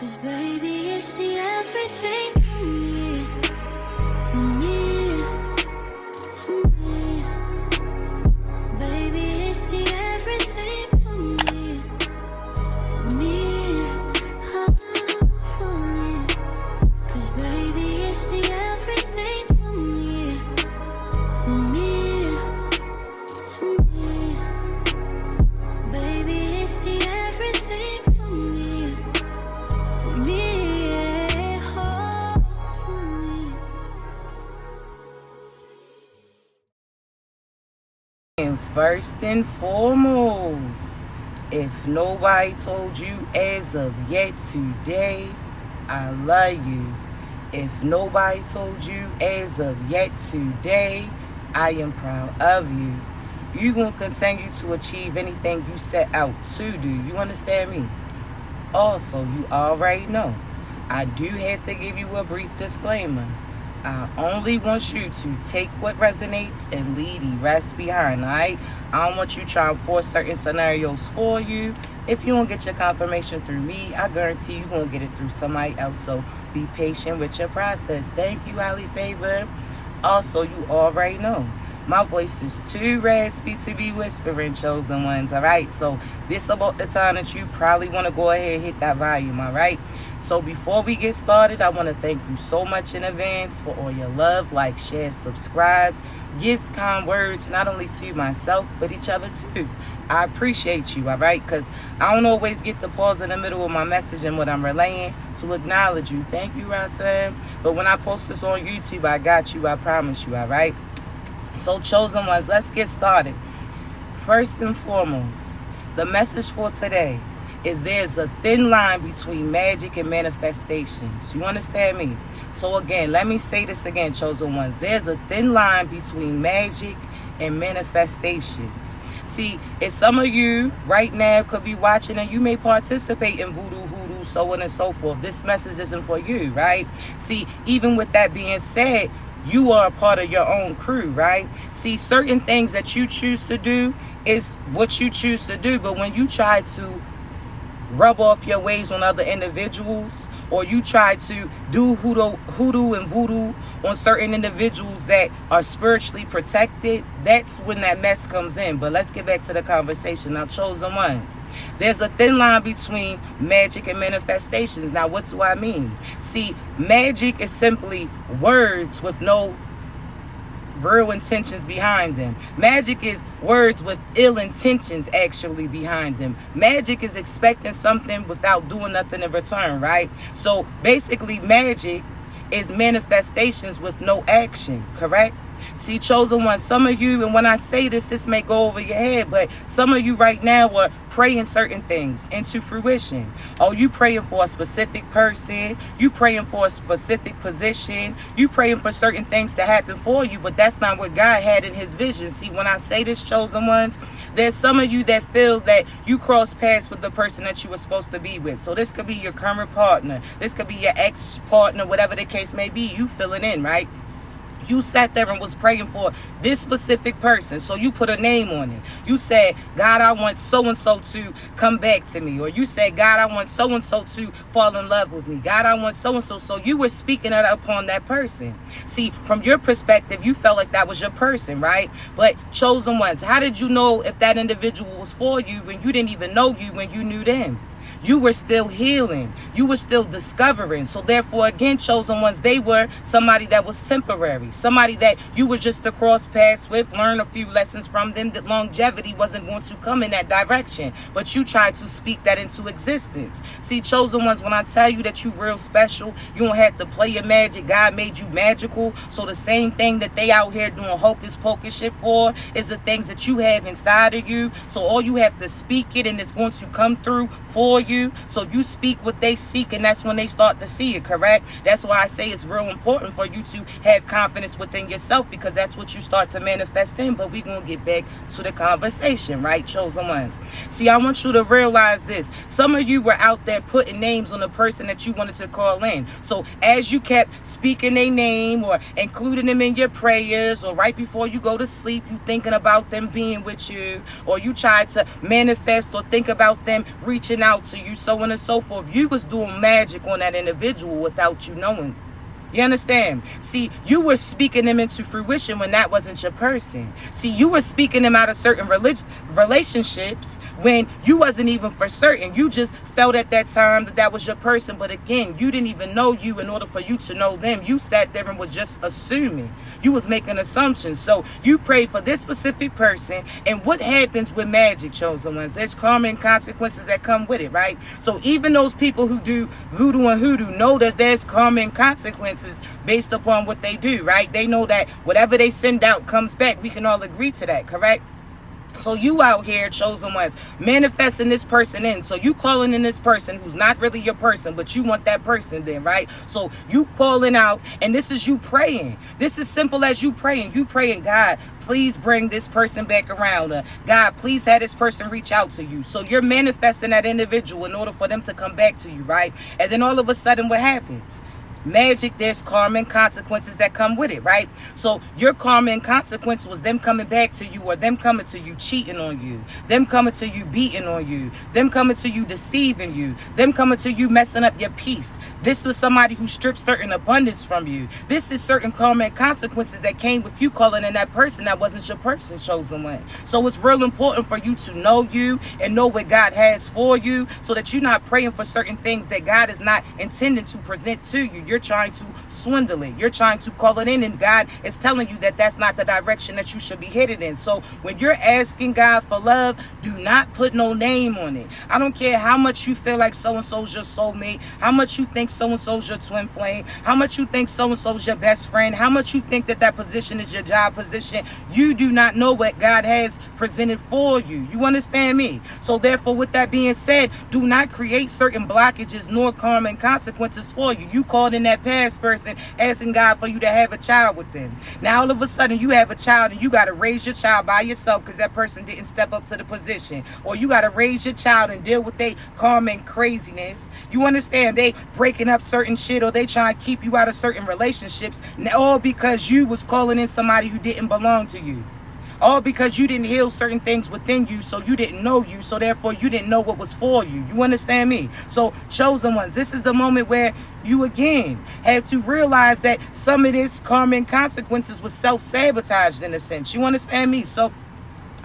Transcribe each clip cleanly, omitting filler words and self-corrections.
'Cause baby, it's the everything for me, for me, for me. Baby, it's the everything for me, for me, for me. 'Cause baby, it's the everything for me, for me, for me. Baby, it's the everything for me, for me, oh, for me. And first and foremost, if nobody told you as of yet today, I love you. If nobody told you as of yet today, I am proud of you. You're going to continue to achieve anything you set out to do. You understand me? Also, you already know, I do have to give you a brief disclaimer. I only want you to take what resonates and leave the rest behind, alright? I don't want you trying to force certain scenarios for you. If you don't get your confirmation through me, I guarantee you're going to get it through somebody else. So be patient with your process. Thank you, highly favored. Also, you already know, my voice is too raspy to be whispering, chosen ones, alright? So this about the time that you probably want to go ahead and hit that volume, alright? So before we get started, I want to thank you so much in advance for all your love, like, share, subscribes, gifts, kind words, not only to myself, but each other too. I appreciate you, all right? Because I don't always get to pause in the middle of my message and what I'm relaying to acknowledge you. Thank you, Rasan. But when I post this on YouTube, I got you, I promise you, all right? So chosen ones, let's get started. First and foremost, the message for today is there's a thin line between magic and manifestations. You understand me? So again, let me say this again, chosen ones. There's a thin line between magic and manifestations. See, if some of you right now could be watching and you may participate in voodoo, hoodoo, so on and so forth. This message isn't for you, right? See, even with that being said, you are a part of your own crew, right? See, certain things that you choose to do is what you choose to do. But when you try to rub off your ways on other individuals, or you try to do hoodoo and voodoo on certain individuals that are spiritually protected, that's when that mess comes in. But let's get back to the conversation. Now, chosen ones, there's a thin line between magic and manifestations. Now, what do I mean? See, magic is simply words with no real intentions behind them. Magic is words with ill intentions actually behind them. Magic is expecting something without doing nothing in return, right? So basically, magic is manifestations with no action, correct? See, chosen one, some of you, and when I say this, this may go over your head, but some of you right now are praying certain things into fruition. Oh, you praying for a specific person, you praying for a specific position, you praying for certain things to happen for you, but that's not what God had in his vision. See, when I say this, chosen ones, there's some of you that feels that you cross paths with the person that you were supposed to be with. So this could be your current partner, this could be your ex-partner, whatever the case may be, you filling in, right? You sat there and was praying for this specific person. So you put a name on it. You said, God, I want so-and-so to come back to me. Or you said, God, I want so-and-so to fall in love with me. God, I want so-and-so. So you were speaking that upon that person. See, from your perspective, you felt like that was your person, right? But chosen ones, how did you know if that individual was for you when you didn't even know you when you knew them? You were still healing. You were still discovering. So therefore, again, chosen ones, they were somebody that was temporary. Somebody that you were just to cross paths with, learn a few lessons from them, that longevity wasn't going to come in that direction. But you tried to speak that into existence. See, chosen ones, when I tell you that you real special, you don't have to play your magic. God made you magical. So the same thing that they out here doing hocus pocus shit for is the things that you have inside of you. So all you have to speak it and it's going to come through for you. So you speak what they seek, and that's when they start to see it, correct? That's why I say it's real important for you to have confidence within yourself, because that's what you start to manifest in. But we're going to get back to the conversation, right, chosen ones? See, I want you to realize this. Some of you were out there putting names on the person that you wanted to call in. So as you kept speaking their name or including them in your prayers, or right before you go to sleep, you thinking about them being with you, or you tried to manifest or think about them reaching out to you, so on and so forth. You was doing magic on that individual without you knowing. You understand? See, you were speaking them into fruition when that wasn't your person. See, you were speaking them out of certain relationships when you wasn't even for certain. You just felt at that time that that was your person. But again, you didn't even know you in order for you to know them. You sat there and was just assuming. You was making assumptions. So you prayed for this specific person. And what happens with magic, chosen ones? There's karma and consequences that come with it, right? So even those people who do voodoo and hoodoo know that there's karma and consequences based upon what they do, right? They know that whatever they send out comes back. We can all agree to that, correct? So you out here, chosen ones, manifesting this person in. So you calling in this person who's not really your person, but you want that person then, right? So you calling out, and this is you praying. This is simple as you praying. You praying, God, please bring this person back around. God, please have this person reach out to you. So you're manifesting that individual in order for them to come back to you, right? And then all of a sudden, what happens? Magic, there's karma and consequences that come with it, right? So your karma and consequence was them coming back to you, or them coming to you cheating on you, them coming to you beating on you, them coming to you deceiving you, them coming to you messing up your peace. This was somebody who stripped certain abundance from you. This is certain karma and consequences that came with you calling in that person that wasn't your person, chosen one. So it's real important for you to know you and know what God has for you, so that you're not praying for certain things that God is not intending to present to you. You're trying to swindle it. You're trying to call it in, and God is telling you that that's not the direction that you should be headed in. So when you're asking God for love, do not put no name on it. I don't care how much you feel like so-and-so's your soulmate, how much you think so-and-so's your twin flame, how much you think so-and-so's your best friend, how much you think that that position is your job position. You do not know what God has presented for you. You understand me? So therefore, with that being said, do not create certain blockages nor karma and consequences for you. You called in that past person asking God for you to have a child with them. Now all of a sudden you have a child and you got to raise your child by yourself because that person didn't step up to the position. Or you got to raise your child and deal with their karma and craziness. You understand? They breaking up certain shit, or they trying to keep you out of certain relationships, all because you was calling in somebody who didn't belong to you. All because you didn't heal certain things within you, so you didn't know you, so therefore you didn't know what was for you. You understand me? So, chosen ones, this is the moment where you again have to realize that some of this karma and consequences was self-sabotaged in a sense. You understand me? So,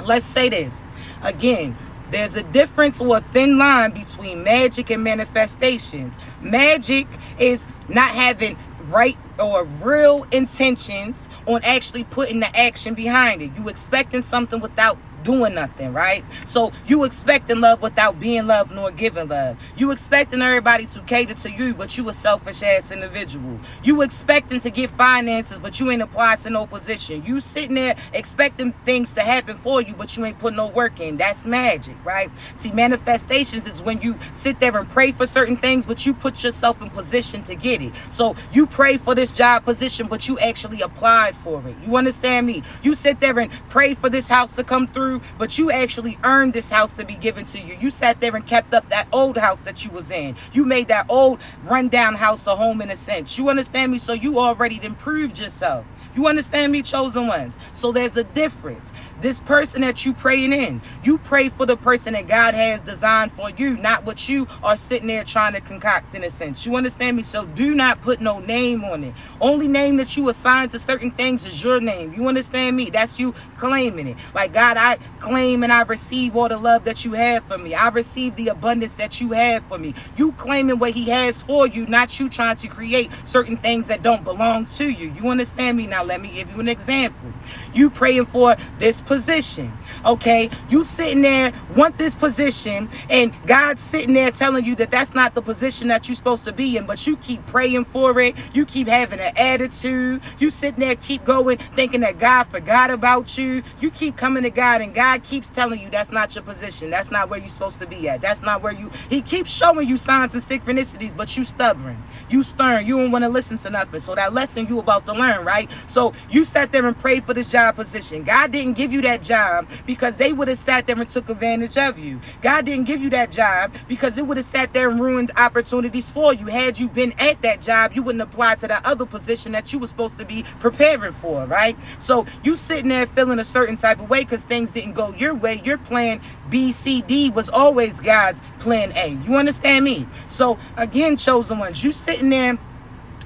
let's say this again. There's a difference, or a thin line, between magic and manifestations. Magic is not having right or real intentions on actually putting the action behind it. You expecting something without doing nothing, right? So you expecting love without being loved nor giving love. You expecting everybody to cater to you, but you a selfish ass individual. You expecting to get finances, but you ain't applied to no position. You sitting there expecting things to happen for you, but you ain't put no work in. That's magic, right? See, manifestations is when you sit there and pray for certain things, but you put yourself in position to get it. So you pray for this job position, but you actually applied for it. You understand me? You sit there and pray for this house to come through, but you actually earned this house to be given to you. You sat there and kept up that old house that you was in. You made that old rundown house a home in a sense. You understand me? So you already improved yourself. You understand me, chosen ones? So there's a difference. This person that you praying in, you pray for the person that God has designed for you, not what you are sitting there trying to concoct in a sense. You understand me? So do not put no name on it. Only name that you assign to certain things is your name. You understand me? That's you claiming it. Like, God, I claim and I receive all the love that you have for me. I receive the abundance that you have for me. You claiming what he has for you, not you trying to create certain things that don't belong to you. You understand me? Now let me give you an example. You praying for this position, okay? You sitting there, want this position, and God's sitting there telling you that that's not the position that you're supposed to be in, but you keep praying for it. You keep having an attitude. You sitting there, keep going, thinking that God forgot about you. You keep coming to God, and God keeps telling you that's not your position. That's not where you're supposed to be at. That's not where he keeps showing you signs and synchronicities, but you stubborn. You stern. You don't want to listen to nothing. So that lesson you about to learn, right? So So you sat there and prayed for this job position. God didn't give you that job because they would have sat there and took advantage of you. God didn't give you that job because it would have sat there and ruined opportunities for you. Had you been at that job, you wouldn't apply to that other position that you were supposed to be preparing for, right? So you sitting there feeling a certain type of way because things didn't go your way. Your plan B, C, D was always God's plan A. You understand me? So again, chosen ones, you sitting there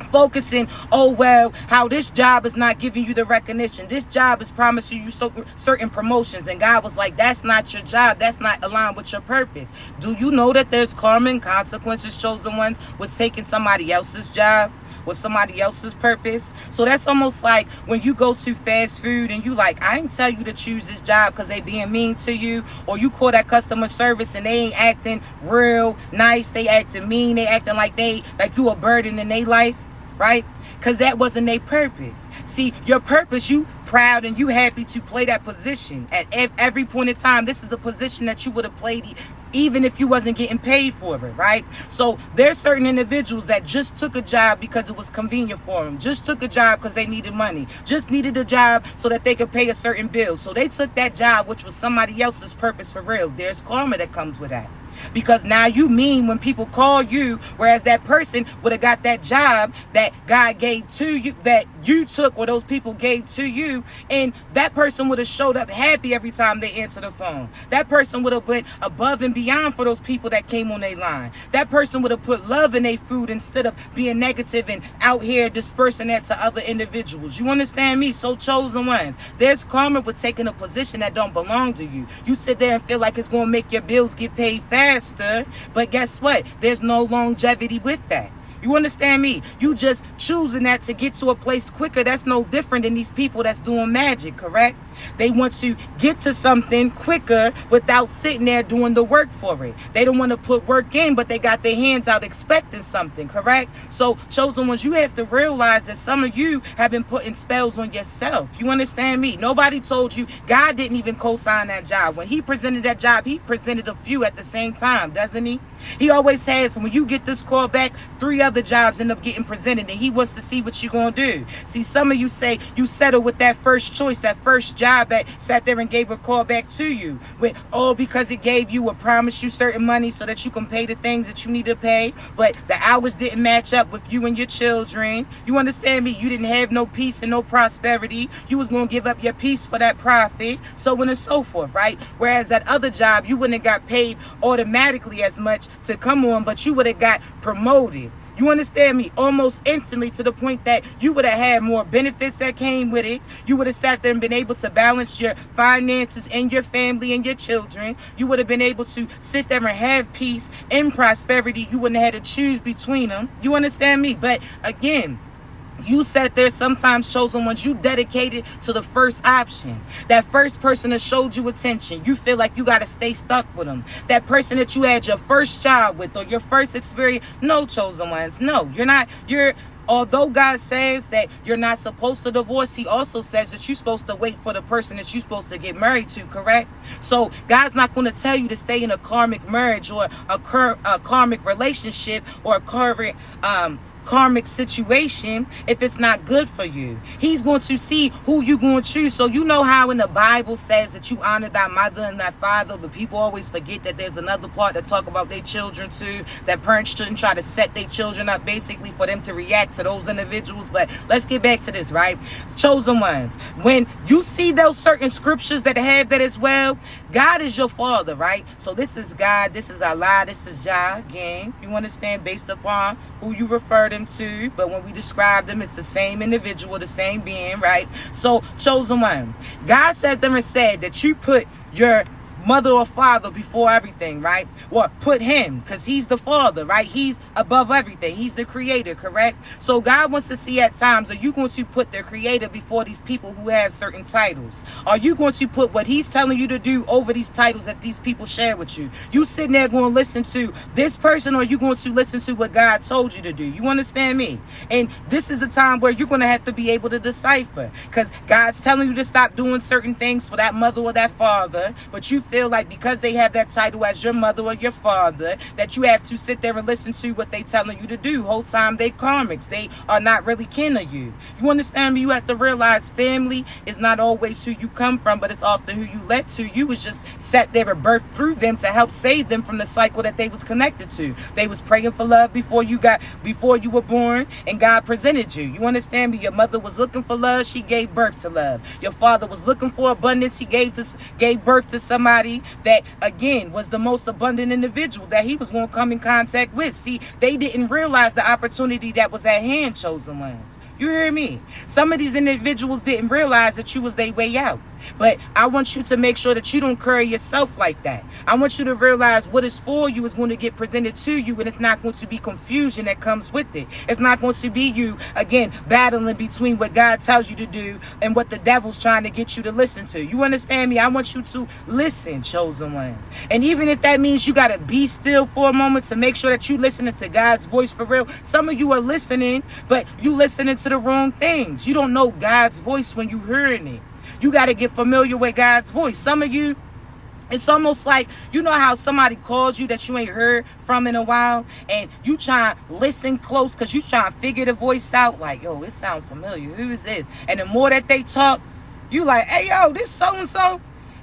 focusing, oh well, how this job is not giving you the recognition, this job is promising you certain promotions, and God was like, that's not your job, that's not aligned with your purpose. Do you know that there's karma and consequences, chosen ones, with taking somebody else's job, with somebody else's purpose? So that's almost like when you go to fast food and you like, I ain't tell you to choose this job because they being mean to you, or you call that customer service and they ain't acting real nice, they acting mean, they acting like you a burden in their life, right? Because that wasn't their purpose. See, your purpose, you proud and you happy to play that position at every point in time. This is a position that you would have played even if you wasn't getting paid for it, right? So there's certain individuals that just took a job because it was convenient for them, just took a job because they needed money, just needed a job so that they could pay a certain bill. So they took that job, which was somebody else's purpose for real. There's karma that comes with that. Because now you mean when people call you, whereas that person would have got that job that God gave to you, that you took, or those people gave to you, and that person would have showed up happy every time they answer the phone. That person would have went above and beyond for those people that came on their line. That person would have put love in their food instead of being negative and out here dispersing that to other individuals. You understand me? So chosen ones, there's karma with taking a position that don't belong to you. You sit there and feel like it's going to make your bills get paid faster, but guess what? There's no longevity with that. You understand me? You just choosing that to get to a place quicker. That's no different than these people that's doing magic, correct? They want to get to something quicker without sitting there doing the work for it. They don't want to put work in, but they got their hands out expecting something, correct? So, chosen ones, you have to realize that some of you have been putting spells on yourself. You understand me? Nobody told you. God didn't even co-sign that job. When he presented that job, he presented a few at the same time, doesn't he? He always says, when you get this call back, 3 other jobs end up getting presented, and he wants to see what you're going to do. See, some of you say you settle with that first choice, that first job that sat there and gave a call back to you with, oh, because it gave you or promised you certain money so that you can pay the things that you need to pay, but the hours didn't match up with you and your children. You understand me? You didn't have no peace and no prosperity. You was going to give up your peace for that profit, so on and so forth, right? Whereas that other job, you wouldn't have got paid automatically as much to come on, but you would have got promoted. You understand me? Almost instantly, to the point that you would have had more benefits that came with it. You would have sat there and been able to balance your finances and your family and your children. You would have been able to sit there and have peace and prosperity. You wouldn't have had to choose between them. You understand me? But again, you sat there sometimes, chosen ones, you dedicated to the first option. That first person that showed you attention, you feel like you got to stay stuck with them. That person that you had your first job with or your first experience. No, chosen ones, no, you're not. Although God says that you're not supposed to divorce, he also says that you're supposed to wait for the person that you're supposed to get married to, correct? So God's not going to tell you to stay in a karmic marriage or a karmic relationship or a karmic situation if it's not good for you. He's going to see who you're going to choose. So you know how in the Bible says that you honor thy mother and thy father, but people always forget that there's another part that talk about their children too, that parents shouldn't try to set their children up basically for them to react to those individuals. But let's get back to this, right? Chosen ones, when you see those certain scriptures that have that as well, God is your father, right? So this is God, this is Allah, this is Jah. Again, you understand, based upon who you refer them to, but when we describe them, it's the same individual, the same being, right? So, chosen one, God says them and said that you put your mother or father before everything, right? Or put him, because he's the father, right? He's above everything. He's the creator, correct? So God wants to see at times, are you going to put the creator before these people who have certain titles? Are you going to put what he's telling you to do over these titles that these people share with you? You sitting there going to listen to this person, or are you going to listen to what God told you to do? You understand me? And this is a time where you're going to have to be able to decipher, because God's telling you to stop doing certain things for that mother or that father, but you feel like because they have that title as your mother or your father, that you have to sit there and listen to what they telling you to do. Whole time they karmics. They are not really kin of you. You understand me? You have to realize family is not always who you come from, but it's often who you let to. You was just sat there and birthed through them to help save them from the cycle that they was connected to. They was praying for love before you were born, and God presented you. You understand me? Your mother was looking for love, she gave birth to love. Your father was looking for abundance, he gave birth to somebody that again was the most abundant individual that he was going to come in contact with. See, they didn't realize the opportunity that was at hand, chosen ones. You hear me? Some of these individuals didn't realize that you was their way out. But I want you to make sure that you don't carry yourself like that. I want you to realize what is for you is going to get presented to you, and it's not going to be confusion that comes with it. It's not going to be you, again, battling between what God tells you to do and what the devil's trying to get you to listen to. You understand me? I want you to listen, chosen ones. And even if that means you got to be still for a moment to make sure that you listening to God's voice for real. Some of you are listening, but you listening to the wrong things. You don't know God's voice when you hearing it. You got to get familiar with God's voice. Some of you, it's almost like, you know how somebody calls you that you ain't heard from in a while, and you try to listen close because you trying to figure the voice out, like, yo, it sounds familiar. Who is this? And the more that they talk, you like, hey, yo, this so-and-so.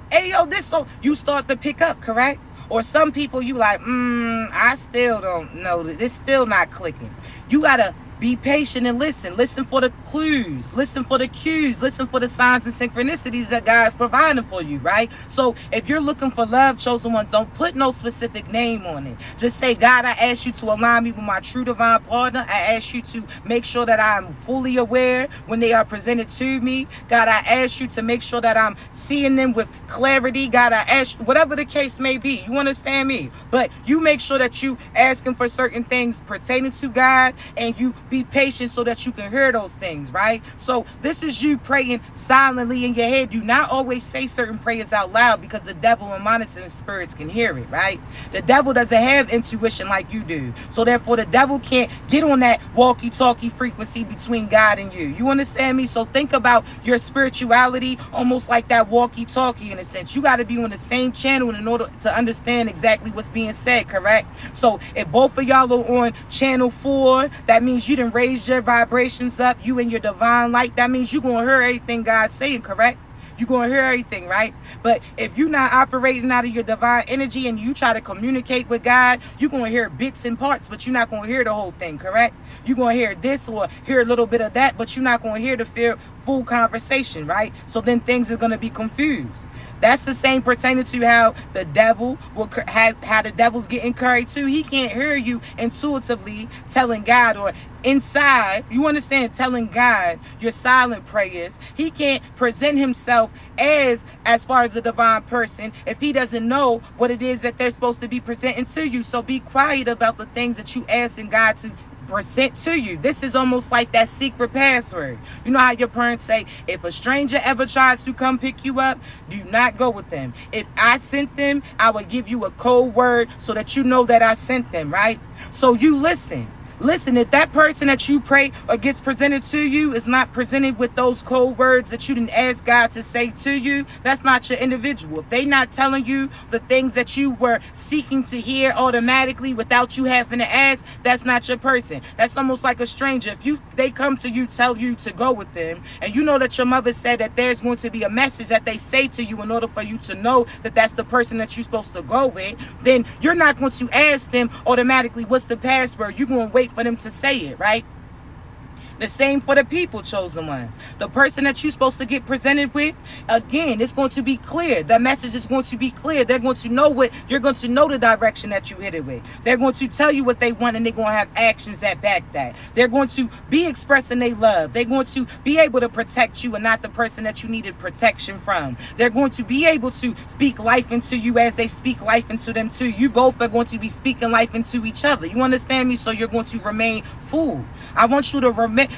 Hey, yo, this so. You start to pick up, correct? Or some people you like, I still don't know. This still not clicking. You got to be patient and listen. Listen for the clues. Listen for the cues. Listen for the signs and synchronicities that God's providing for you, right? So if you're looking for love, chosen ones, don't put no specific name on it. Just say, God, I ask you to align me with my true divine partner. I ask you to make sure that I'm fully aware when they are presented to me. God, I ask you to make sure that I'm seeing them with clarity. God, I ask you, whatever the case may be. You understand me? But you make sure that you asking for certain things pertaining to God, and you be patient so that you can hear those things, right? So this is you praying silently in your head. Do not always say certain prayers out loud because the devil and monitoring spirits can hear it, right? The devil doesn't have intuition like you do. So therefore the devil can't get on that walkie-talkie frequency between God and you. You understand me? So think about your spirituality almost like that walkie-talkie in a sense. You got to be on the same channel in order to understand exactly what's being said, correct? So if both of y'all are on channel 4, that means you done raised your vibrations up, you and your divine light. That means you're going to hear everything God's saying, correct? You're going to hear everything, right? But if you're not operating out of your divine energy and you try to communicate with God, you're going to hear bits and parts, but you're not going to hear the whole thing, correct? You're going to hear this or hear a little bit of that, but you're not going to hear the full conversation, right? So then things are going to be confused. That's the same pertaining to how the devil how the devil's getting carried too. He can't hear you intuitively telling God, or inside, you understand, telling God your silent prayers. He can't present himself as far as a divine person if he doesn't know what it is that they're supposed to be presenting to you. So be quiet about the things that you asking God to present to you. This is almost like that secret password. You know how your parents say, if a stranger ever tries to come pick you up, do not go with them. If I sent them, I will give you a code word so that you know that I sent them, right? So you listen. Listen, if that person that you pray or gets presented to you is not presented with those code words that you didn't ask God to say to you, that's not your individual. If they not telling you the things that you were seeking to hear automatically without you having to ask, that's not your person. That's almost like a stranger. If they come to you, tell you to go with them, and you know that your mother said that there's going to be a message that they say to you in order for you to know that that's the person that you're supposed to go with, then you're not going to ask them automatically, what's the password? You're going to wait for them to say it, right? The same for the people, chosen ones. The person that you're supposed to get presented with, again, it's going to be clear. The message is going to be clear. They're going to know what, you're going to know the direction that you hit it with. They're going to tell you what they want, and they're going to have actions that back that. They're going to be expressing their love. They're going to be able to protect you and not the person that you needed protection from. They're going to be able to speak life into you as they speak life into them too. You both are going to be speaking life into each other. You understand me? So you're going to remain full. I want you to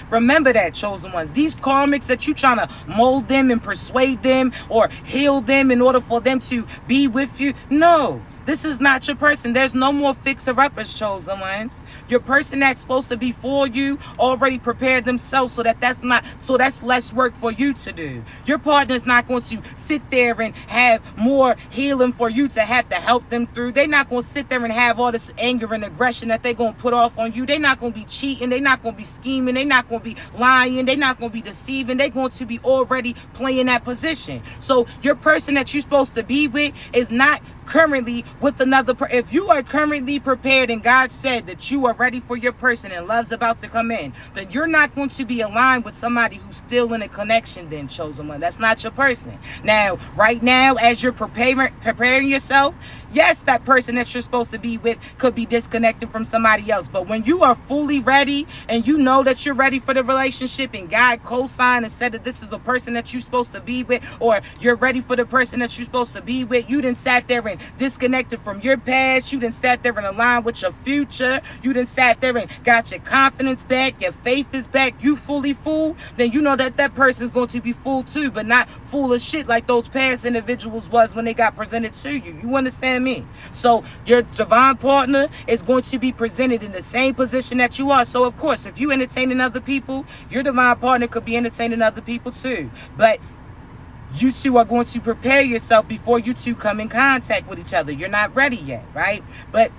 remember that, chosen ones. These karmics that you trying to mold them and persuade them or heal them in order for them to be with you. No. This is not your person. There's no more fixer-uppers, chosen ones. Your person that's supposed to be for you already prepared themselves, so that's less work for you to do. Your partner's not going to sit there and have more healing for you to have to help them through. They're not going to sit there and have all this anger and aggression that they're going to put off on you. They're not going to be cheating. They're not going to be scheming. They're not going to be lying. They're not going to be deceiving. They're going to be already playing that position. So your person that you're supposed to be with is not currently with another person. If you are currently prepared and God said that you are ready for your person and love's about to come in, then you're not going to be aligned with somebody who's still in a connection, then, chosen one. That's not your person. Now, right now, as you're preparing yourself, yes, that person that you're supposed to be with could be disconnected from somebody else. But when you are fully ready and you know that you're ready for the relationship and God co-signed and said that this is a person that you're supposed to be with, or you're ready for the person that you're supposed to be with, you done sat there and disconnected from your past. You done sat there and aligned with your future. You done sat there and got your confidence back. Your faith is back. You fully fooled. Then you know that that person is going to be fooled too, but not full of shit like those past individuals was when they got presented to you. You understand me? So your divine partner is going to be presented in the same position that you are. So of course, if you entertaining other people, your divine partner could be entertaining other people too. But you two are going to prepare yourself before you two come in contact with each other. You're not ready yet, right? But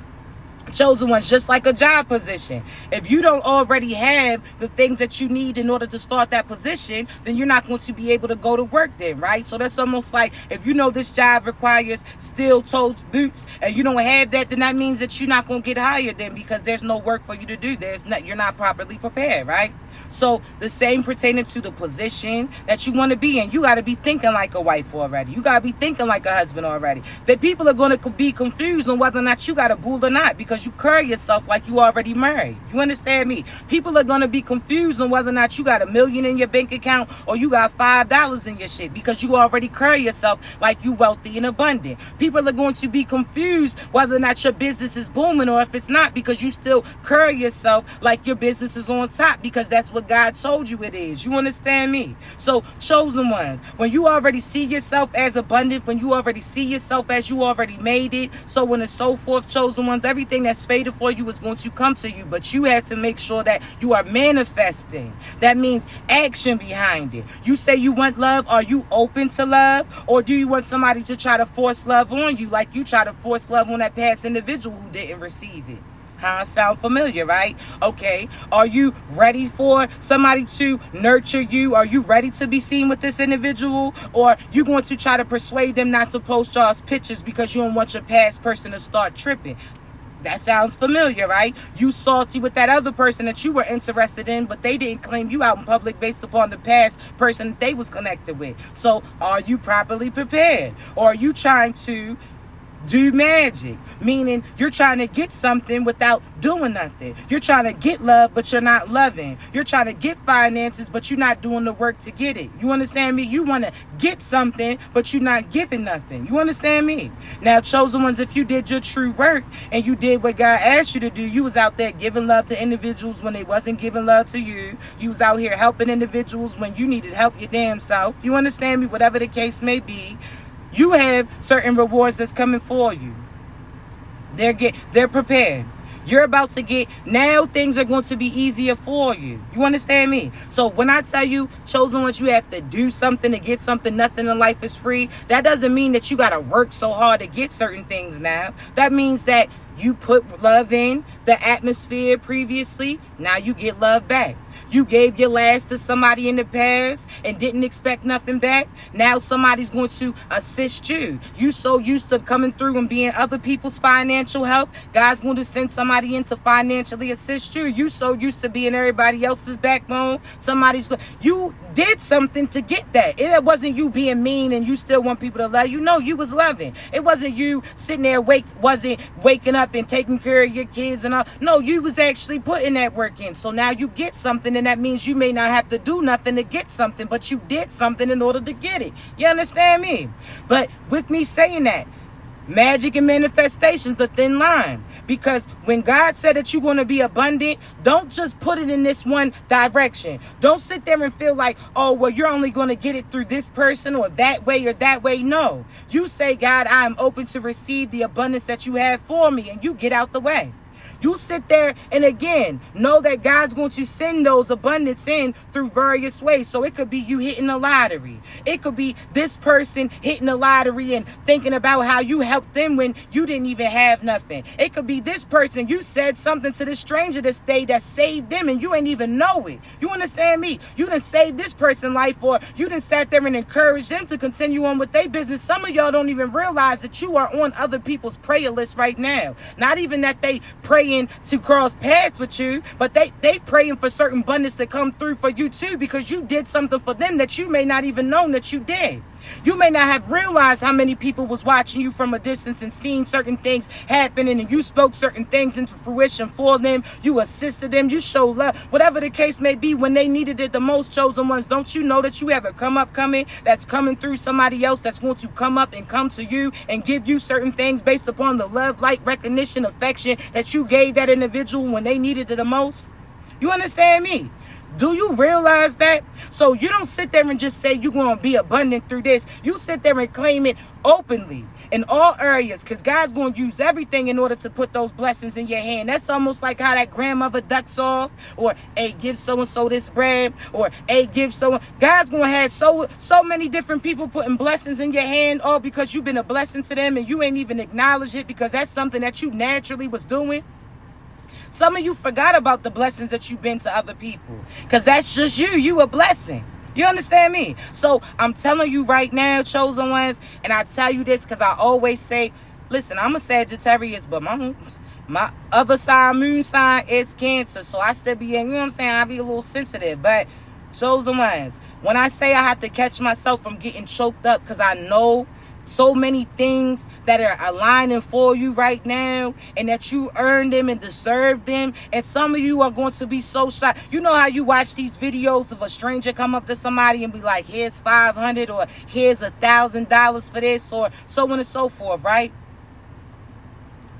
chosen ones, just like a job position, if you don't already have the things that you need in order to start that position, then you're not going to be able to go to work then, right? So that's almost like if you know this job requires steel-toed boots and you don't have that, then that means that you're not going to get hired then, because there's no work for you to do. You're not properly prepared, right? So the same pertaining to the position that you want to be in. You got to be thinking like a wife already. You got to be thinking like a husband already. That people are going to be confused on whether or not you got a boo or not, because you carry yourself like you already married. You understand me? People are going to be confused on whether or not you got $1 million in your bank account or you got $5 in your shit, because you already carry yourself like you wealthy and abundant. People are going to be confused whether or not your business is booming or if it's not, because you still carry yourself like your business is on top, because that's what God told you it is. You understand me? So chosen ones, when you already see yourself as abundant, when you already see yourself as you already made it, so on and so forth, chosen ones, everything that's fated for you is going to come to you. But you have to make sure that you are manifesting. That means action behind it. You say you want love. Are you open to love? Or do you want somebody to try to force love on you like you try to force love on that past individual who didn't receive it? Sound familiar, right? Okay. Are you ready for somebody to nurture you? Are you ready to be seen with this individual? Or you going to try to persuade them not to post y'all's pictures because you don't want your past person to start tripping? That sounds familiar, right? You salty with that other person that you were interested in, but they didn't claim you out in public based upon the past person that they was connected with. So are you properly prepared? Or are you trying to do magic, meaning you're trying to get something without doing nothing? You're trying to get love, but you're not loving. You're trying to get finances, but you're not doing the work to get it. You understand me? You want to get something, but you're not giving nothing. You understand me? Now, chosen ones, if you did your true work and you did what God asked you to do, you was out there giving love to individuals when they wasn't giving love to you. You was out here helping individuals when you needed help your damn self. You understand me? Whatever the case may be, you have certain rewards that's coming for you. They're prepared. You're about to get, now things are going to be easier for you. You understand me? So when I tell you, chosen ones, you have to do something to get something, nothing in life is free, that doesn't mean that you got to work so hard to get certain things now. That means that you put love in the atmosphere previously, now you get love back. You gave your last to somebody in the past and didn't expect nothing back. Now somebody's going to assist you. You so used to coming through and being other people's financial help, God's going to send somebody in to financially assist you. You so used to being everybody else's backbone, you did something to get that. It wasn't you being mean and you still want people to love you. No, you was loving. It wasn't you sitting there wasn't waking up and taking care of your kids and all. No, you was actually putting that work in. So now you get something, and that means you may not have to do nothing to get something, but you did something in order to get it. You understand me? But with me saying that, Magic and manifestation's a thin line, because when God said that you're going to be abundant, don't just put it in this one direction. Don't sit there and feel like, oh, well, you're only going to get it through this person or that way or that way. No, you say, God, I am open to receive the abundance that you have for me, and you get out the way. You sit there and again, know that God's going to send those abundance in through various ways. So it could be you hitting the lottery. It could be this person hitting the lottery and thinking about how you helped them when you didn't even have nothing. It could be this person, you said something to this stranger this day that saved them and you ain't even know it. You understand me? You done saved this person's life, or you done sat there and encouraged them to continue on with their business. Some of y'all don't even realize that you are on other people's prayer list right now. Not even that they praying to cross paths with you, but they praying for certain abundance to come through for you too, because you did something for them that you may not even know that you did. You may not have realized how many people was watching you from a distance and seeing certain things happening, and you spoke certain things into fruition for them. You assisted them. You showed love. Whatever the case may be, when they needed it the most, chosen ones, don't you know that you have a come up coming that's coming through somebody else that's going to come up and come to you and give you certain things based upon the love, light, recognition, affection that you gave that individual when they needed it the most? You understand me? Do you realize that? So you don't sit there and just say you're going to be abundant through this. You sit there and claim it openly in all areas, because God's going to use everything in order to put those blessings in your hand. That's almost like how that grandmother ducks off, or, hey, give so-and-so this bread, or, hey, give so. God's going to have so many different people putting blessings in your hand, all because you've been a blessing to them and you ain't even acknowledge it, because that's something that you naturally was doing. Some of you forgot about the blessings that you've been to other people, because that's just you. You a blessing. You understand me? So I'm telling you right now, chosen ones, and I tell you this because I always say, listen, I'm a Sagittarius, but my other side, moon sign, is Cancer. So I still be, you know what I'm saying? I be a little sensitive. But chosen ones, when I say I have to catch myself from getting choked up, because I know so many things that are aligning for you right now, and that you earned them and deserve them. And some of you are going to be so shocked. You know how you watch these videos of a stranger come up to somebody and be like, here's $500, or here's $1,000 for this, or so on and so forth, right?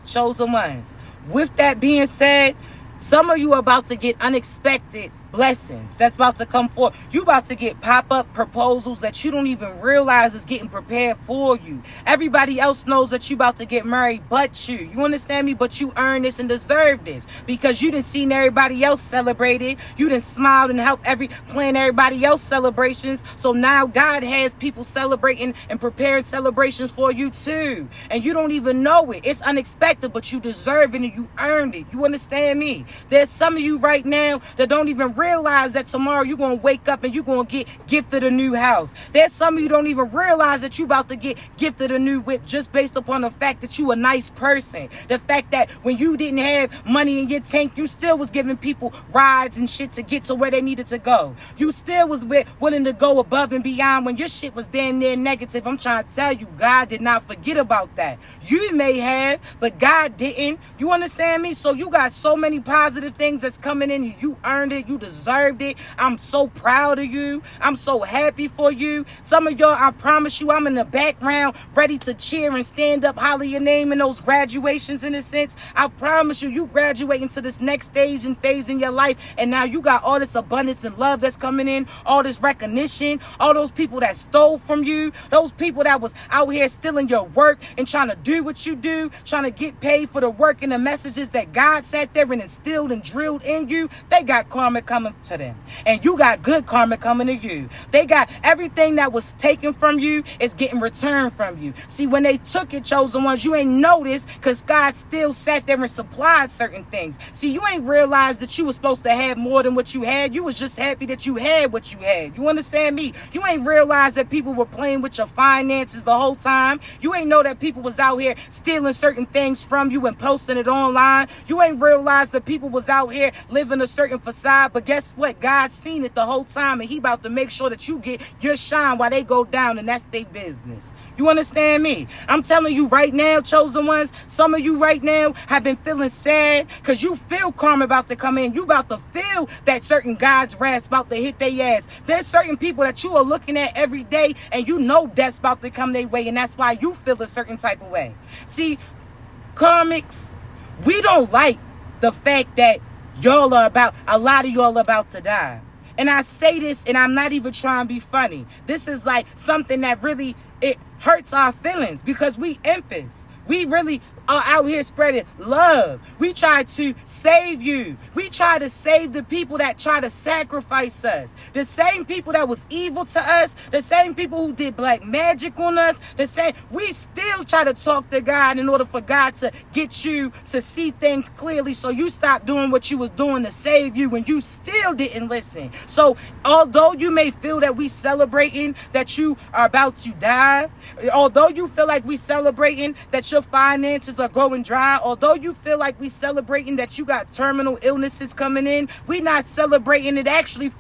Chosen ones. With that being said, some of you are about to get unexpected blessings that's about to come forth. You about to get pop-up proposals that you don't even realize is getting prepared for you. Everybody else knows that you about to get married but you. You understand me? But you earn this and deserve this, because you done seen everybody else celebrate it. You done smiled and helped plan everybody else celebrations. So now God has people celebrating and preparing celebrations for you too. And you don't even know it. It's unexpected, but you deserve it and you earned it. You understand me? There's some of you right now that don't even realize that tomorrow you're going to wake up and you're going to get gifted a new house. There's some of you don't even realize that you're about to get gifted a new whip, just based upon the fact that you a nice person. The fact that when you didn't have money in your tank, you still was giving people rides and shit to get to where they needed to go. You still was willing to go above and beyond when your shit was damn near negative. I'm trying to tell you, God did not forget about that. You may have, but God didn't. You understand me? So you got so many positive things that's coming in. You earned it. You deserved it. I'm so proud of you. I'm so happy for you. Some of y'all, I promise you, I'm in the background ready to cheer and stand up, holler your name in those graduations. In a sense, I promise you, you graduating to this next stage and phase in your life, and now you got all this abundance and love that's coming in, all this recognition, all those people that stole from you, those people that was out here stealing your work and trying to do what you do, trying to get paid for the work and the messages that God sat there and instilled and drilled in you. They got karma coming to them, and you got good karma coming to you. They got everything that was taken from you is getting returned from you. See, when they took it, chosen ones, you ain't noticed, because God still sat there and supplied certain things. See, you ain't realized that you was supposed to have more than what you had. You was just happy that you had what you had. You understand me? You ain't realized that people were playing with your finances the whole time. You ain't know that people was out here stealing certain things from you and posting it online. You ain't realized that people was out here living a certain facade, but guess what? God's seen it the whole time, and he about to make sure that you get your shine while they go down, and that's their business. You understand me? I'm telling you right now, chosen ones, some of you right now have been feeling sad because you feel karma about to come in. You about to feel that certain God's wrath about to hit their ass. There's certain people that you are looking at every day, and you know death's about to come their way, and that's why you feel a certain type of way. See, karmics, we don't like the fact that a lot of y'all are about to die. And I say this, and I'm not even trying to be funny. This is like something that really, it hurts our feelings because we empaths. We really are out here spreading love. We try to save you. We try to save the people that try to sacrifice us. The same people that was evil to us, the same people who did black magic on us, we still try to talk to God in order for God to get you to see things clearly, so you stop doing what you was doing to save you when you still didn't listen. So although you may feel that we celebrating that you are about to die, although you feel like we celebrating that your finances are going dry, although you feel like we celebrating that you got terminal illnesses coming in, we not celebrating. It actually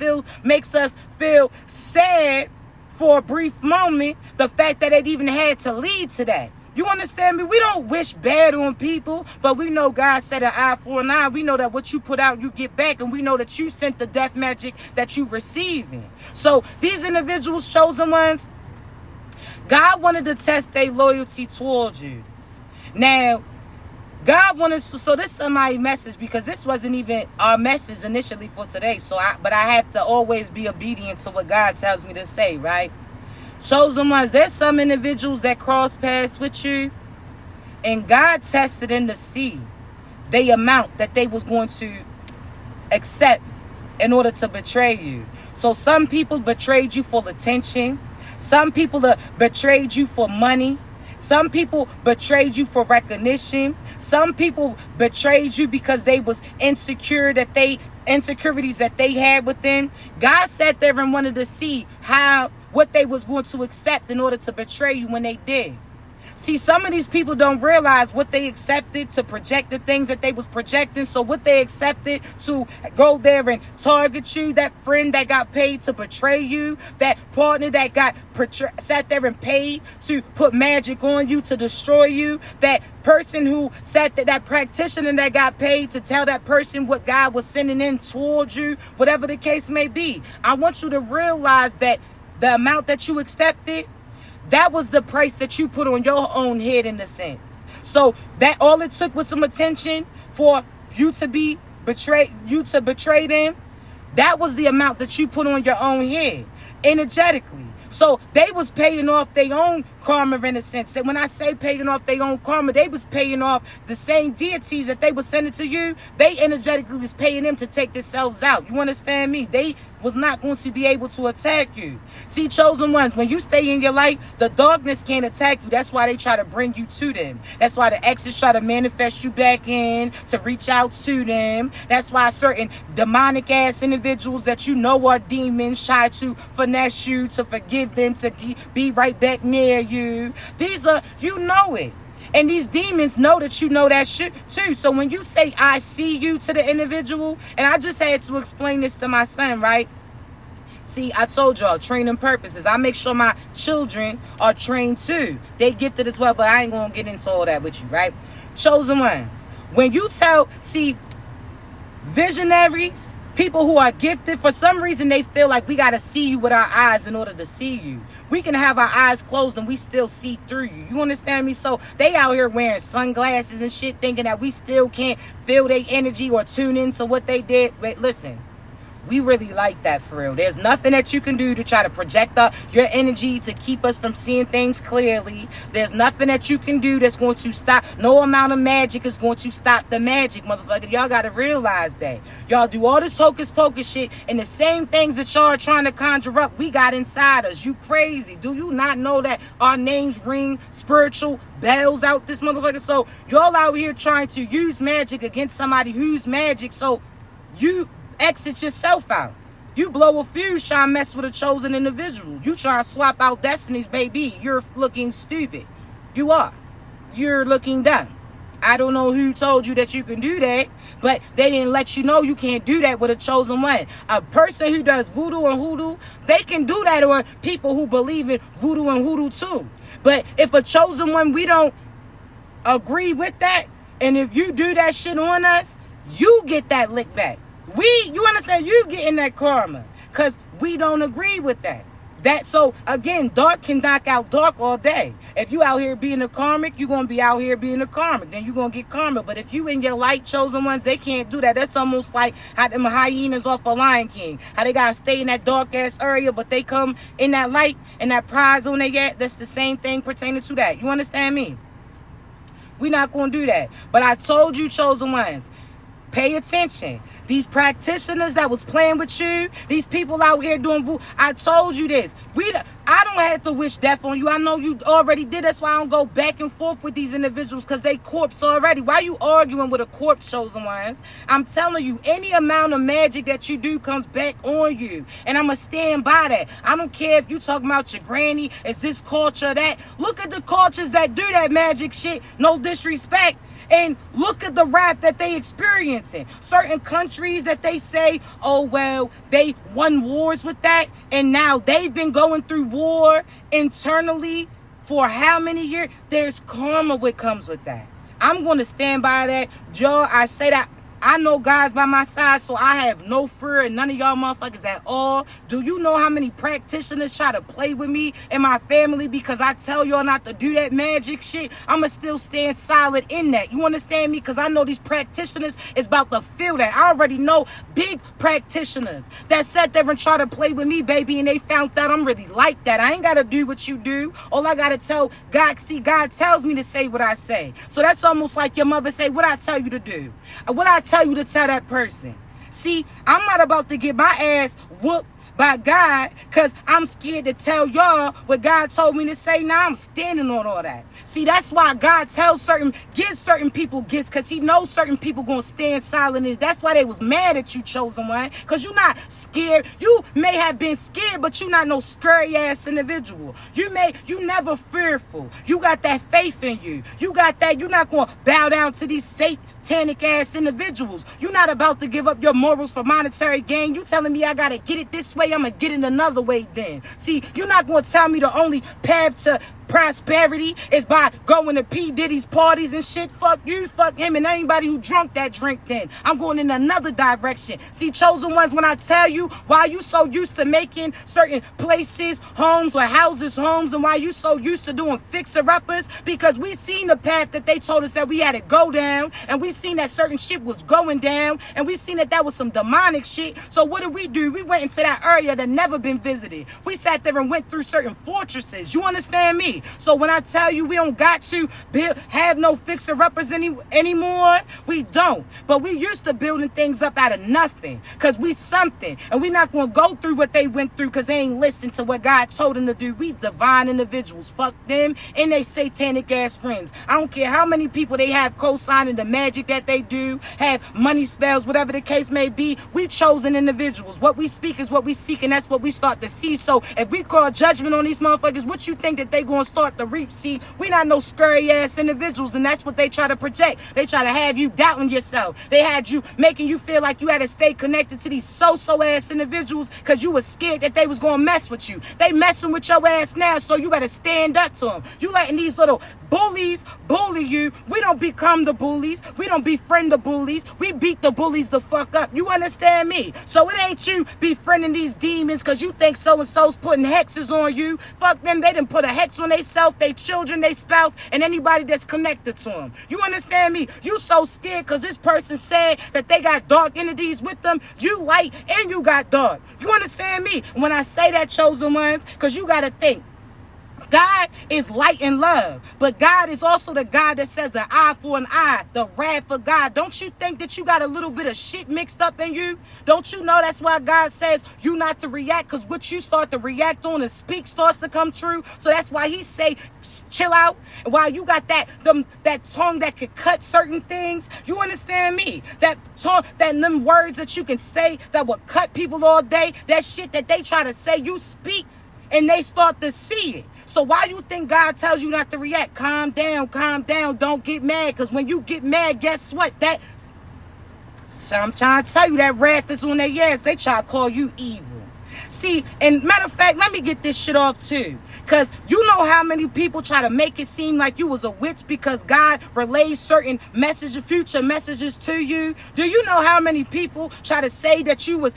makes us feel sad for a brief moment, the fact that it even had to lead to that. You understand me? We don't wish bad on people, but we know God said an eye for an eye. We know that what you put out, you get back, and we know that you sent the death magic that you receiving. So these individuals, chosen ones, God wanted to test their loyalty towards you. Now, God wanted to, so this is my message, because this wasn't even our message initially for today. But I have to always be obedient to what God tells me to say, right? Chosen ones, there's some individuals that cross paths with you, and God tested them to see the amount that they was going to accept in order to betray you. So some people betrayed you for attention. Some people betrayed you for money. Some people betrayed you for recognition. Some people betrayed you because they was insecurities that they had within. God sat there and wanted to see what they was going to accept in order to betray you when they did. See, some of these people don't realize what they accepted to project the things that they was projecting. So what they accepted to go there and target you, that friend that got paid to betray you, that partner that sat there and paid to put magic on you to destroy you, that person who that practitioner that got paid to tell that person what God was sending in towards you, whatever the case may be. I want you to realize that the amount that you accepted, that was the price that you put on your own head, in a sense. So that all it took was some attention for you to betray them. That was the amount that you put on your own head, energetically. So they was paying off their own karma, in a sense. And when I say paying off their own karma, they was paying off the same deities that they was sending to you. They energetically was paying them to take themselves out. You understand me? They was not going to be able to attack you. See, chosen ones, when you stay in your light, the darkness can't attack you. That's why they try to bring you to them. That's why the exes try to manifest you back in, to reach out to them. That's why certain demonic ass individuals that you know are demons try to finesse you, to forgive them, to be right back near you. These are, you know it. And these demons know that you know that shit too. So when you say, I see you, to the individual, and I just had to explain this to my son, right? See, I told y'all, training purposes. I make sure my children are trained too. They gifted as well, but I ain't going to get into all that with you, right? Chosen ones. When you see, visionaries, people who are gifted, for some reason they feel like we got to see you with our eyes in order to see you. We can have our eyes closed and we still see through you. You understand me? So they out here wearing sunglasses and shit, thinking that we still can't feel their energy or tune into what they did. But listen, we really like that, for real. There's nothing that you can do to try to project your energy to keep us from seeing things clearly. There's nothing that you can do that's going to stop. No amount of magic is going to stop the magic, motherfucker. Y'all got to realize that. Y'all do all this hocus pocus shit, and the same things that y'all are trying to conjure up, we got inside us. You crazy. Do you not know that our names ring spiritual bells out this motherfucker? So y'all out here trying to use magic against somebody who's magic, so you exit yourself out. You blow a fuse trying to mess with a chosen individual. You try to swap out destinies, baby. You're looking stupid. You are. You're looking dumb. I don't know who told you that you can do that, But they didn't let you know you can't do that with a chosen one. A person who does voodoo and hoodoo, they can do that on people who believe in voodoo and hoodoo too. But if a chosen one, we don't agree with that, and if you do that shit on us, you get that lick back. You understand? You getting that karma because we don't agree with that. So again, dark can knock out dark all day. If you out here being a karmic, you're gonna be out here being a karmic. Then you're gonna get karma. But if you in your light chosen ones, they can't do that. That's almost like how them hyenas off a Lion King. How they gotta stay in that dark ass area, but they come in that light and that prize on their yet. That's the same thing pertaining to that. You understand me? We're not gonna do that. But I told you, chosen ones, pay attention. These practitioners that was playing with you, these people out here doing voodoo, I told you this. I don't have to wish death on you. I know you already did. That's why I don't go back and forth with these individuals, because they corpse already. Why you arguing with a corpse, chosen ones? I'm telling you, any amount of magic that you do comes back on you. And I'm going to stand by that. I don't care if you talking about your granny, is this culture, that. Look at the cultures that do that magic shit. No disrespect. And look at the rap that they experiencing. Certain countries that they say, oh, well, they won wars with that. And now they've been going through war internally for how many years? There's karma what comes with that. I'm going to stand by that. Joe, I say that. I know God's by my side, so I have no fear and none of y'all motherfuckers at all. Do you know how many practitioners try to play with me and my family because I tell y'all not to do that magic shit? I'ma still stand solid in that. You understand me? Because I know these practitioners is about to feel that. I already know big practitioners that sat there and try to play with me, baby, and they found out I'm really like that. I ain't got to do what you do. All I got to tell God, see, God tells me to say what I say. So that's almost like your mother say, what I tell you to do. What I tell you to tell that person. See, I'm not about to get my ass whooped by God because I'm scared to tell y'all what God told me to say. Now I'm standing on all that. See, that's why God gives certain people gifts, because he knows certain people gonna stand silent in it. That's why they was mad at you, chosen one, because you're not scared. You may have been scared, but you're not no scary ass individual. You never fearful. You got that faith in you. You got that. You're not gonna bow down to these satanic ass individuals. You're not about to give up your morals for monetary gain. You telling me I gotta get it this way, I'm gonna get it another way then. See, you're not gonna tell me the only path to prosperity is by going to P. Diddy's parties and shit. Fuck you, fuck him, and anybody who drunk that drink then. I'm going in another direction. See, chosen ones, when I tell you why you so used to making certain places, homes or houses, homes, and why you so used to doing fixer-uppers, because we seen the path that they told us that we had to go down, and we seen that certain shit was going down, and we seen that was some demonic shit. So what did we do? We went into that area that never been visited. We sat there and went through certain fortresses. You understand me? So when I tell you we don't got to have no fixer-uppers anymore, we don't. But we used to building things up out of nothing because we something. And we're not going to go through what they went through because they ain't listened to what God told them to do. We divine individuals. Fuck them and they satanic ass friends. I don't care how many people they have co-signing the magic that they do, have money spells, whatever the case may be. We chosen individuals. What we speak is what we seek, and that's what we start to see. So if we call judgment on these motherfuckers, what you think that they going to start to reap? See, we not no scary ass individuals, and that's what they try to project. They try to have you doubting yourself. They had you making you feel like you had to stay connected to these so-so ass individuals because you was scared that they was gonna mess with you. They messing with your ass now, so you better stand up to them. You letting these little bullies bully you. We don't become the bullies. We don't befriend the bullies. We beat the bullies the fuck up. You understand me? So it ain't you befriending these demons because you think so-and-so's putting hexes on you. Fuck them. They done put a hex on themselves, their children, their spouse, and anybody that's connected to them. You understand me? You so scared because this person said that they got dark entities with them. You light and you got dark. You understand me? When I say that, chosen ones, because you got to think. God is light and love, but God is also the God that says an eye for an eye, the wrath of God. Don't you think that you got a little bit of shit mixed up in you? Don't you know that's why God says you not to react, because what you start to react on and speak starts to come true. So that's why he say chill out. And while you got that tongue that could cut certain things, you understand me? That tongue, them words that you can say that will cut people all day, that shit that they try to say, you speak and they start to see it. So why you think God tells you not to react? Calm down, don't get mad. Because when you get mad, guess what? So I'm trying to tell you that wrath is on their ass. They try to call you evil. See, and matter of fact, let me get this shit off too. Because you know how many people try to make it seem like you was a witch because God relays certain messages, future messages to you? Do you know how many people try to say that you was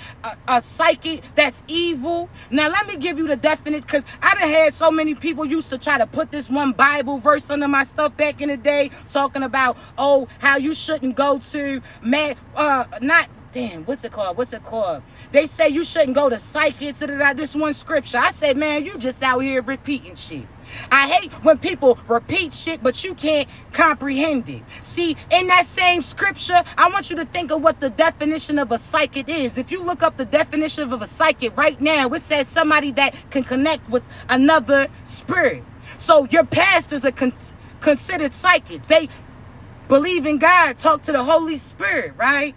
a psychic that's evil? Now, let me give you the definition, because I done had so many people used to try to put this one Bible verse under my stuff back in the day, talking about, oh, how you shouldn't go to, what's it called? They say you shouldn't go to psychics. This one scripture. I said, man, you just out here repeating shit. I hate when people repeat shit, but you can't comprehend it. See, in that same scripture, I want you to think of what the definition of a psychic is. If you look up the definition of a psychic right now, it says somebody that can connect with another spirit. So your pastors are considered psychics. They believe in God, talk to the Holy Spirit, right?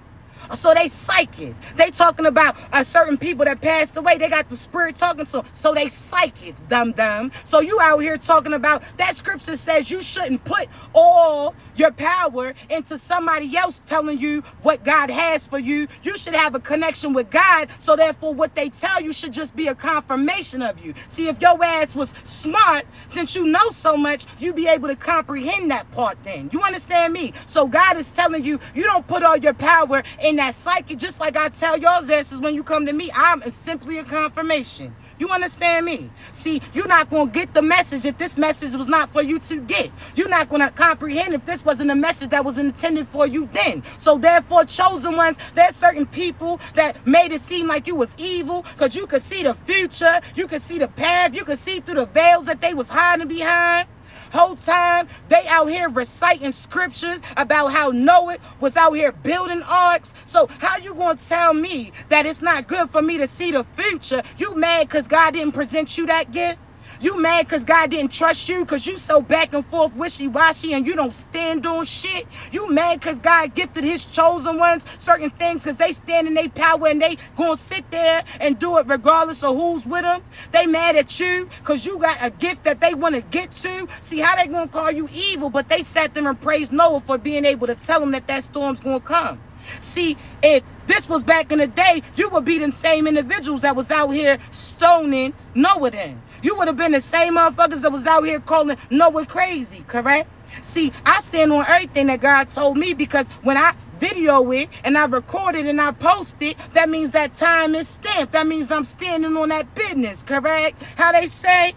So they psychics. They talking about certain people that passed away. They got the spirit talking to them. So they psychics, dumb. So you out here talking about, that scripture says you shouldn't put all your power into somebody else telling you what God has for you. You should have a connection with God. So therefore what they tell you should just be a confirmation of you. See, if your ass was smart, since you know so much, you be able to comprehend that part then. You understand me? So God is telling you, you don't put all your power in that psychic, just like I tell y'all's asses when you come to me. I'm simply a confirmation. You understand me? See, you're not going to get the message if this message was not for you to get. You're not going to comprehend if this wasn't a message that was intended for you then. So therefore, chosen ones, there's certain people that made it seem like you was evil because you could see the future, you could see the path, you could see through the veils that they was hiding behind. Whole time they out here reciting scriptures about how Noah was out here building arks. So how you gonna tell me that it's not good for me to see the future? You mad because God didn't present you that gift? You mad because God didn't trust you because you so back and forth wishy-washy and you don't stand on shit? You mad because God gifted his chosen ones certain things because they stand in their power and they gonna sit there and do it regardless of who's with them? They mad at you because you got a gift that they want to get to? See how they gonna call you evil, but they sat there and praised Noah for being able to tell them that storm's gonna come. See, if this was back in the day, you would be the same individuals that was out here stoning Noah then. You would have been the same motherfuckers that was out here calling Noah crazy, correct? See, I stand on everything that God told me, because when I video it and I record it and I post it, that means that time is stamped. That means I'm standing on that business, correct? How they say?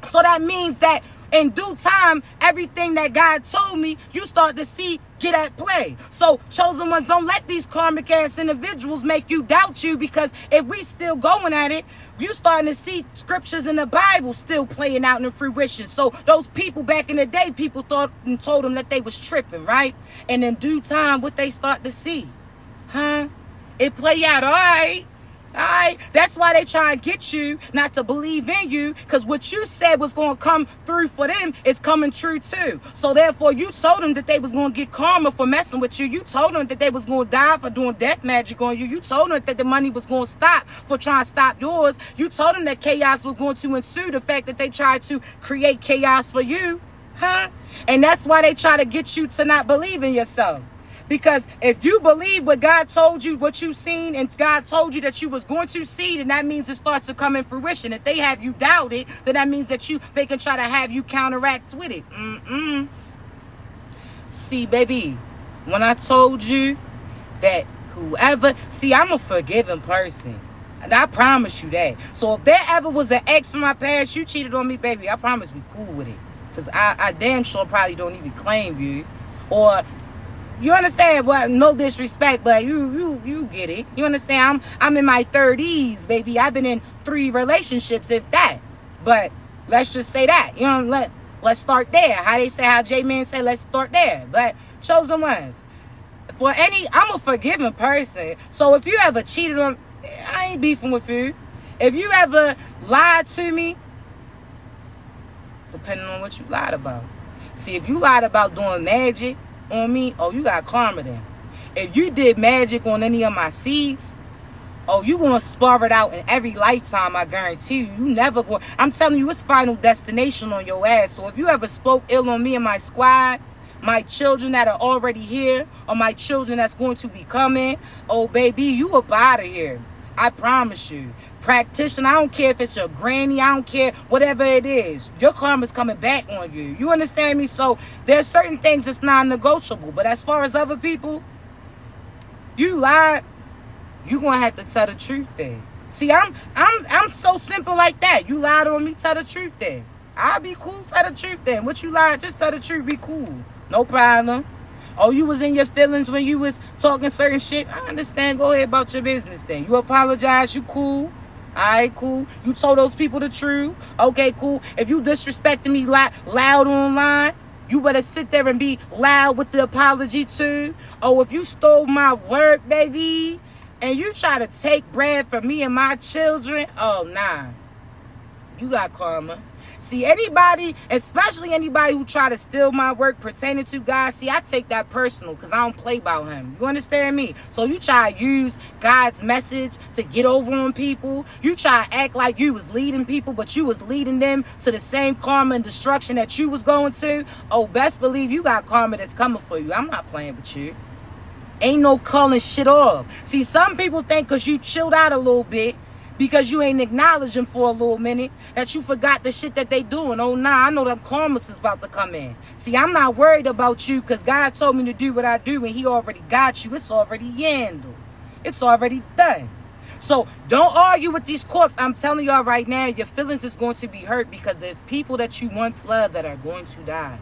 So that means that in due time, everything that God told me, you start to see get at play. So chosen ones, don't let these karmic ass individuals make you doubt you, because if we still going at it, you starting to see scriptures in the Bible still playing out in fruition. So those people back in the day, people thought and told them that they was tripping, right? And in due time, what they start to see, it play out. All right. That's why they try to get you not to believe in you, because what you said was going to come through for them is coming true too. So therefore, you told them that they was going to get karma for messing with you. You told them that they was going to die for doing death magic on you. You told them that the money was going to stop for trying to stop yours. You told them that chaos was going to ensue, the fact that they tried to create chaos for you. And that's why they try to get you to not believe in yourself. Because if you believe what God told you, what you seen, and God told you that you was going to see, then that means it starts to come in fruition. If they have you doubt it, then that means that they can try to have you counteract with it. See, baby, when I told you that I'm a forgiving person. And I promise you that. So if there ever was an ex from my past, you cheated on me, baby, I promise we cool with it. Because I damn sure probably don't even claim you. Or... you understand? Well, no disrespect, but you get it. You understand? I'm in my 30s, baby. I've been in 3 relationships, if that. But let's just say that. You know, let's start there. How J-Man say, let's start there. But chosen ones. I'm a forgiving person. So if you ever cheated on, I ain't beefing with you. If you ever lied to me, depending on what you lied about. See, if you lied about doing magic on me, oh, you got karma then. If you did magic on any of my seeds, oh, you gonna spar it out in every lifetime, I guarantee you. You never go. I'm telling you, it's final destination on your ass. So if you ever spoke ill on me and my squad, my children that are already here or my children that's going to be coming, oh baby, you up out of here. I promise you. Practitioner, I don't care if it's your granny, I don't care, whatever it is. Your karma's coming back on you. You understand me? So there's certain things that's non-negotiable. But as far as other people, you lied, you gonna have to tell the truth then. See, I'm so simple like that. You lied on me, tell the truth then. I'll be cool, tell the truth then. What you lied, just tell the truth, be cool. No problem. Oh, you was in your feelings when you was talking certain shit. I understand. Go ahead about your business then. You apologize, you cool. Alright, cool. You told those people the truth. Okay, cool. If you disrespecting me loud online, you better sit there and be loud with the apology too. Oh, if you stole my work, baby, and you try to take bread from me and my children, oh, nah. You got karma. See, anybody, especially anybody who try to steal my work pertaining to God, see, I take that personal because I don't play about him. You understand me? So you try to use God's message to get over on people. You try to act like you was leading people, but you was leading them to the same karma and destruction that you was going to. Oh, best believe you got karma that's coming for you. I'm not playing with you. Ain't no calling shit off. See, some people think because you chilled out a little bit, because you ain't acknowledged them for a little minute, that you forgot the shit that they doing. Oh, nah, I know them karmas is about to come in. See, I'm not worried about you because God told me to do what I do and he already got you. It's already handled. It's already done. So don't argue with these corpses. I'm telling y'all right now, your feelings is going to be hurt because there's people that you once loved that are going to die.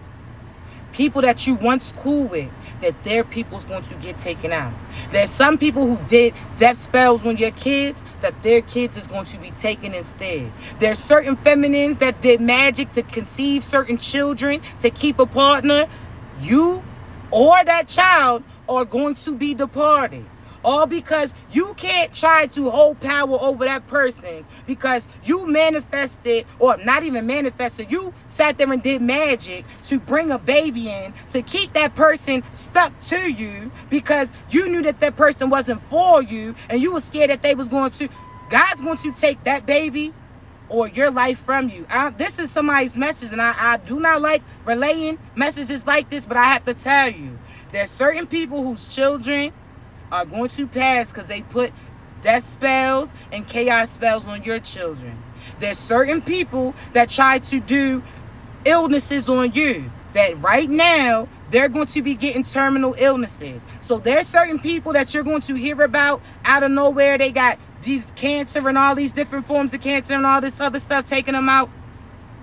People that you once cool with, that their people's going to get taken out. There's some people who did death spells on your kids, that their kids is going to be taken instead. There's certain feminines that did magic to conceive certain children, to keep a partner. You or that child are going to be departed. All because you can't try to hold power over that person because you manifested, or not even manifested, you sat there and did magic to bring a baby in to keep that person stuck to you because you knew that that person wasn't for you and you were scared that they was going to, God's going to take that baby or your life from you. This is somebody's message, and I do not like relaying messages like this, but I have to tell you, there's certain people whose children are going to pass because they put death spells and chaos spells on your children. There's certain people that try to do illnesses on you that right now they're going to be getting terminal illnesses. So there's certain people that you're going to hear about out of nowhere. They got these cancer and all these different forms of cancer and all this other stuff taking them out.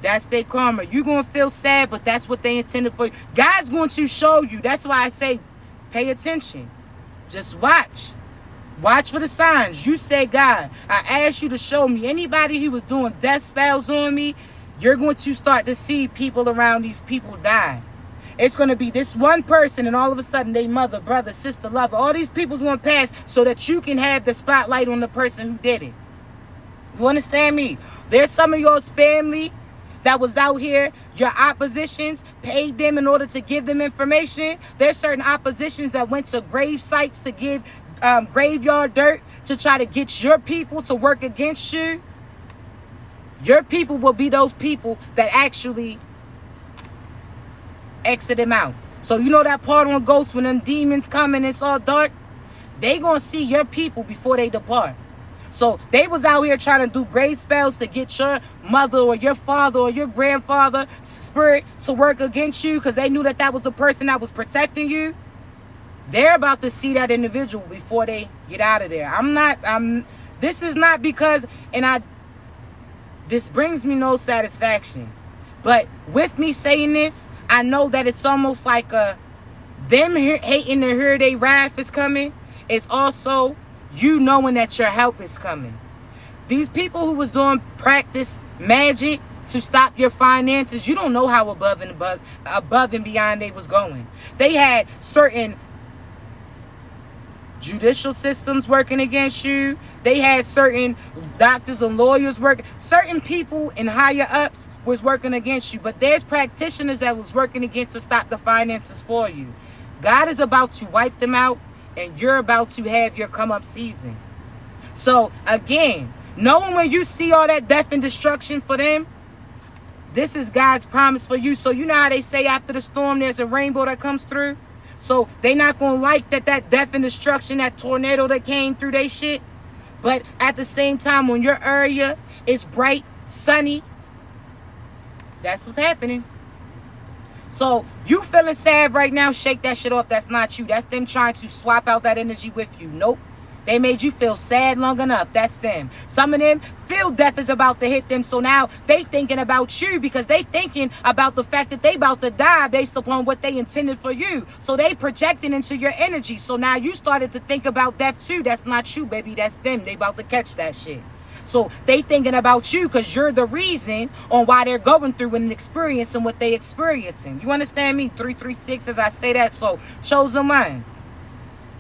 That's their karma. You're going to feel sad, but that's what they intended for you. God's going to show you. That's why I say pay attention. Just watch. Watch for the signs. You say, God, I asked you to show me anybody who was doing death spells on me. You're going to start to see people around these people die. It's going to be this one person and all of a sudden they mother, brother, sister, lover. All these people's going to pass so that you can have the spotlight on the person who did it. You understand me? There's some of yours family that was out here, your oppositions paid them in order to give them information. There's certain oppositions that went to grave sites to give graveyard dirt to try to get your people to work against you. Your people will be those people that actually exit them out. So you know that part on Ghosts when them demons come and it's all dark? They gonna see your people before they depart. So they was out here trying to do grave spells to get your mother or your father or your grandfather spirit to work against you because they knew that that was the person that was protecting you. They're about to see that individual before they get out of there. This is not because, this brings me no satisfaction. But with me saying this, I know that it's almost like them hating to hear their wrath is coming. It's also you knowing that your help is coming. These people who was doing practice magic to stop your finances, you don't know how above and beyond they was going. They had certain judicial systems working against you. They had certain doctors and lawyers working. Certain people in higher ups was working against you. But there's practitioners that was working against to stop the finances for you. God is about to wipe them out. And you're about to have your come up season. So again, knowing when you see all that death and destruction for them, This is God's promise for you. So you know how they say after the storm, there's a rainbow that comes through? So they not going to like that death and destruction, that tornado that came through they shit. But at the same time, when your area is bright, sunny, that's what's happening. So you feeling sad right now, shake that shit off. That's not you. That's them trying to swap out that energy with you. Nope. They made you feel sad long enough. That's them. Some of them feel death is about to hit them. So now they thinking about you because they thinking about the fact that they about to die based upon what they intended for you. So they projecting into your energy. So now you started to think about death too. That's not you, baby. That's them. They about to catch that shit. So they thinking about you because you're the reason on why they're going through and experiencing what they experiencing. You understand me? 336 as I say that. So chosen ones.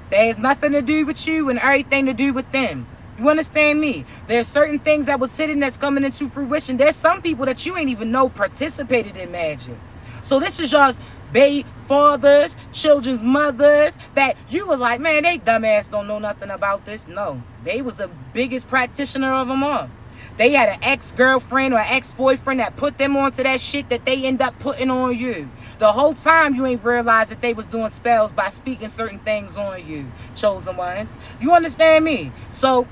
There's nothing to do with you and everything to do with them. You understand me? There's certain things that was sitting that's coming into fruition. There's some people that you ain't even know participated in magic. So this is y'all's baby fathers, children's mothers that you was like, man, they dumbass don't know nothing about this. No, they was the biggest practitioner of them all. They had an ex-girlfriend or ex-boyfriend that put them onto that shit that they end up putting on you. The whole time you ain't realized that they was doing spells by speaking certain things on you, chosen ones. You understand me? So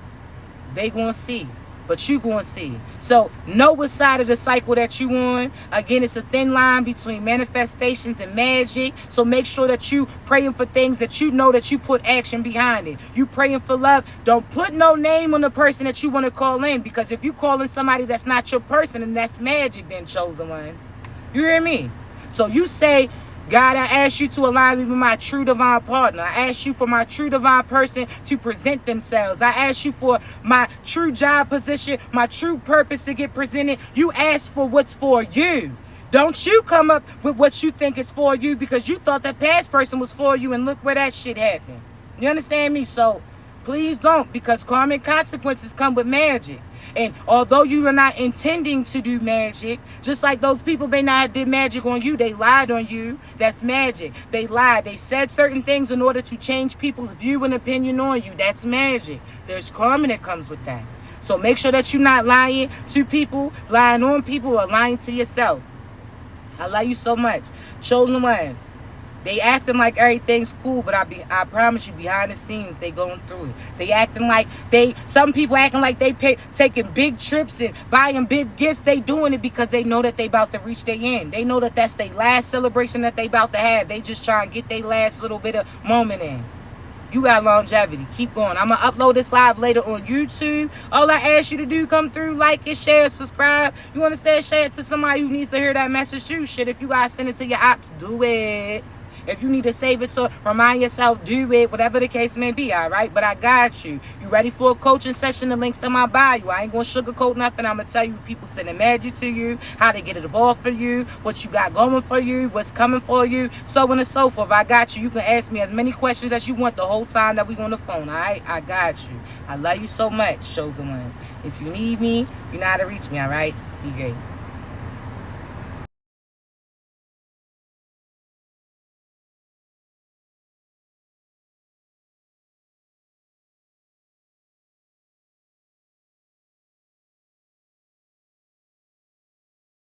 they gonna see, but you gonna see. So know what side of the cycle that you on. Again, it's a thin line between manifestations and magic. So make sure that you praying for things that you know that you put action behind it. You praying for love. Don't put no name on the person that you want to call in, because if you calling somebody that's not your person, and that's magic, then chosen ones. You hear me? So you say, God, I ask you to align me with my true divine partner. I ask you for my true divine person to present themselves. I ask you for my true job position, my true purpose to get presented. You ask for what's for you. Don't you come up with what you think is for you because you thought that past person was for you, and look where that shit happened. You understand me? So please don't, because karmic consequences come with magic. And although you are not intending to do magic, just like those people may not have did magic on you, they lied on you. That's magic. They lied. They said certain things in order to change people's view and opinion on you. That's magic. There's karma that comes with that. So make sure that you're not lying to people, lying on people, or lying to yourself. I love you so much. Chosen ones. They acting like everything's cool, but I promise you, behind the scenes, they going through it. They acting like some people acting like they taking big trips and buying big gifts. They doing it because they know that they about to reach their end. They know that that's their last celebration that they about to have. They just trying to get their last little bit of moment in. You got longevity. Keep going. I'm going to upload this live later on YouTube. All I ask you to do, come through, like it, share, subscribe. You want to say share it to somebody who needs to hear that message too. Shit, if you guys send it to your ops, do it. If you need to save it, so remind yourself, do it, whatever the case may be, all right? But I got you. You ready for a coaching session? The link's to my bio. I ain't going to sugarcoat nothing. I'm going to tell you people sending magic to you, how to get it ball for you, what you got going for you, what's coming for you, so on and so forth. I got you. You can ask me as many questions as you want the whole time that we on the phone, all right? I got you. I love you so much, chosen ones. If you need me, you know how to reach me, all right? Be great.